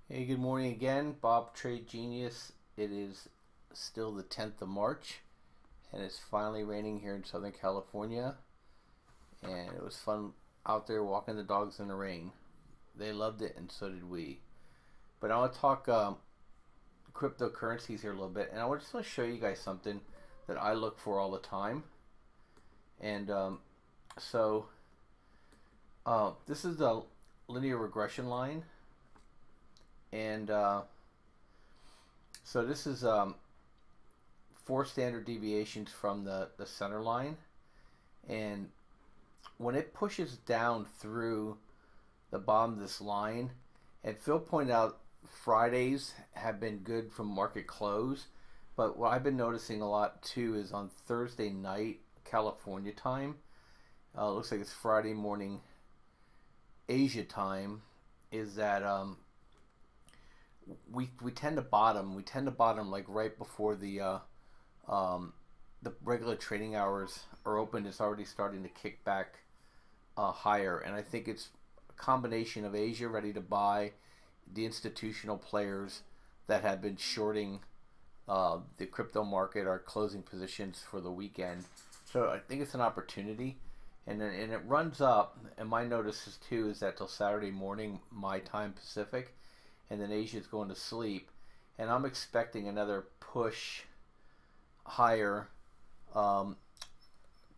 Hey, good morning again. Bob Trade Genius. It is still the 10th of March, and it's finally raining here in Southern California. And it was fun out there walking the dogs in the rain. They loved it, and so did we. But I want to talk cryptocurrencies here a little bit, and just want to show you guys something that I look for all the time. And so this is the linear regression line, and so this is 4 standard deviations from the center line, and when it pushes down through the bottom of this line, and Phil pointed out Fridays have been good from market close, but what I've been noticing a lot too is on Thursday night California time, looks like it's Friday morning Asia time, is that we tend to bottom. We tend to bottom like right before the regular trading hours are open. It's already starting to kick back higher, and I think it's a combination of Asia ready to buy, the institutional players that have been shorting the crypto market are closing positions for the weekend. So I think it's an opportunity, and it runs up. And my notice too is that till Saturday morning, my time Pacific, and then Asia's going to sleep, and I'm expecting another push higher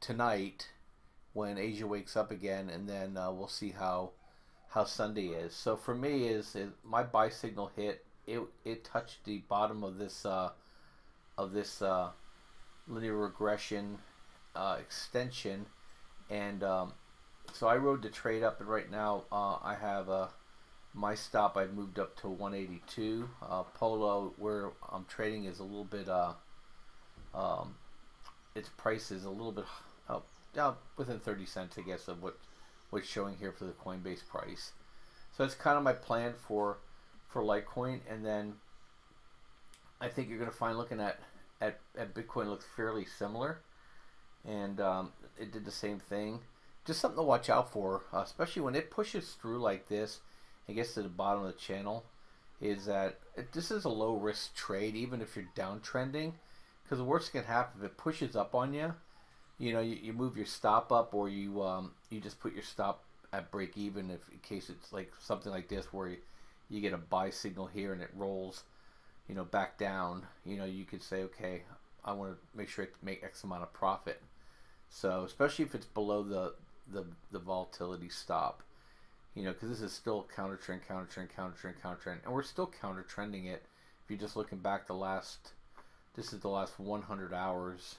tonight when Asia wakes up again, and then we'll see how Sunday is. So for me, is my buy signal hit. It touched the bottom of this linear regression extension, and so I rode the trade up, and right now I have my stop. I've moved up to 182. Polo, where I'm trading, is a little bit its price is a little bit within 30 cents, I guess, of what's showing here for the Coinbase price. So that's kind of my plan for Litecoin, and then I think you're going to find, looking at Bitcoin, looks fairly similar, and it did the same thing. Just something to watch out for, especially when it pushes through like this and gets to the bottom of the channel, is that this is a low risk trade, even if you're downtrending, because the worst that can happen, if it pushes up on you, you move your stop up, or you just put your stop at break even, if in case it's like something like this where you get a buy signal here and it rolls back down. You could say, okay, I want to make sure I make X amount of profit. So especially if it's below the volatility stop, because this is still counter trend, and we're still counter trending it. If you're just looking back, this is the last 100 hours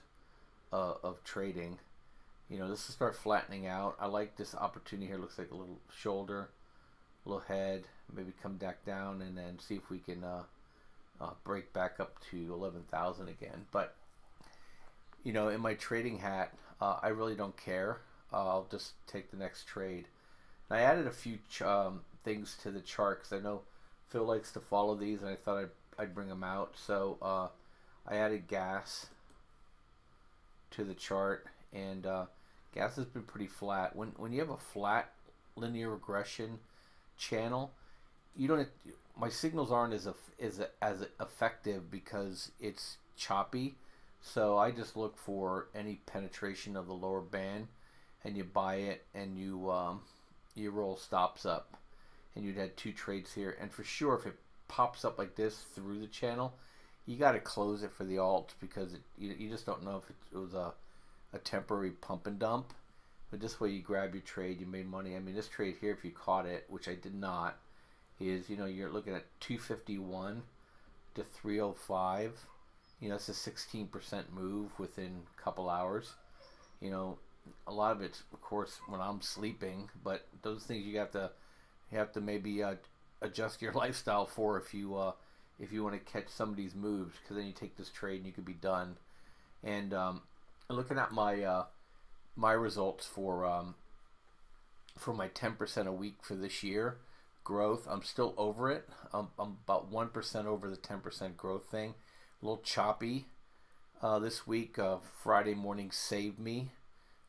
of trading. This will start flattening out. I like this opportunity here. Looks like a little shoulder, a little head, maybe come back down, and then see if we can break back up to 11,000 again. But in my trading hat, I really don't care. I'll just take the next trade. And I added a few things to the chart because I know Phil likes to follow these, and I thought I'd bring them out. So I added gas to the chart, and gas has been pretty flat. When you have a flat linear regression channel, you don't. My signals aren't as effective because it's choppy. So I just look for any penetration of the lower band, and you buy it, and you roll stops up, and you'd had 2 trades here. And for sure, if it pops up like this through the channel, you got to close it for the alt, because you just don't know if it was a temporary pump and dump. But this way you grab your trade, you made money. I mean, this trade here, if you caught it, which I did not, is you're looking at 251 to 305. It's a 16% move within a couple hours. A lot of it's, of course, when I'm sleeping, but those things you have to maybe adjust your lifestyle for if you want to catch some of these moves, because then you take this trade and you could be done. And looking at my results for my 10% a week for this year growth, I'm still over it. I'm about 1% over the 10% growth thing. A little choppy this week. Friday morning saved me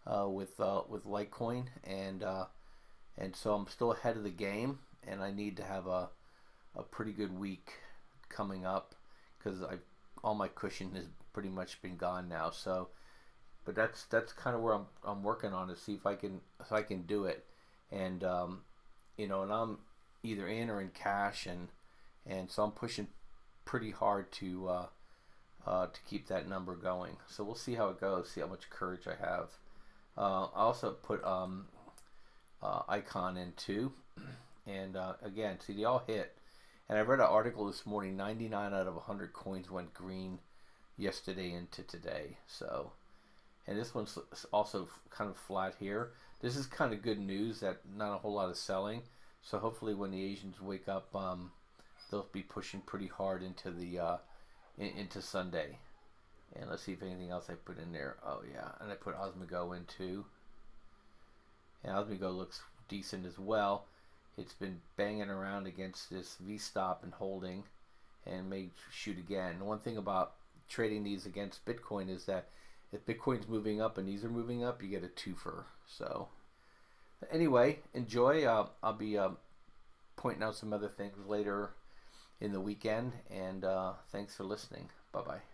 with Litecoin, and so I'm still ahead of the game, and I need to have a a pretty good week coming up, because all my cushion has pretty much been gone now. So, but that's kind of where I'm working on, to see if I can do it, and and I'm either in or in cash, and so I'm pushing pretty hard to keep that number going. So we'll see how it goes, see how much courage I have. I also put icon in too, and again, see, they all hit. And I read an article this morning, 99 out of 100 coins went green yesterday into today. So, and this one's also kind of flat here. This is kind of good news, that not a whole lot of selling. So hopefully when the Asians wake up, they'll be pushing pretty hard into the into Sunday. And let's see if anything else I put in there. Oh yeah, and I put Osmigo in too. And Osmigo looks decent as well. It's been banging around against this V-stop and holding, and may shoot again. The one thing about trading these against Bitcoin is that if Bitcoin's moving up and these are moving up, you get a twofer. So anyway, enjoy. I'll be pointing out some other things later in the weekend, and thanks for listening. Bye-bye.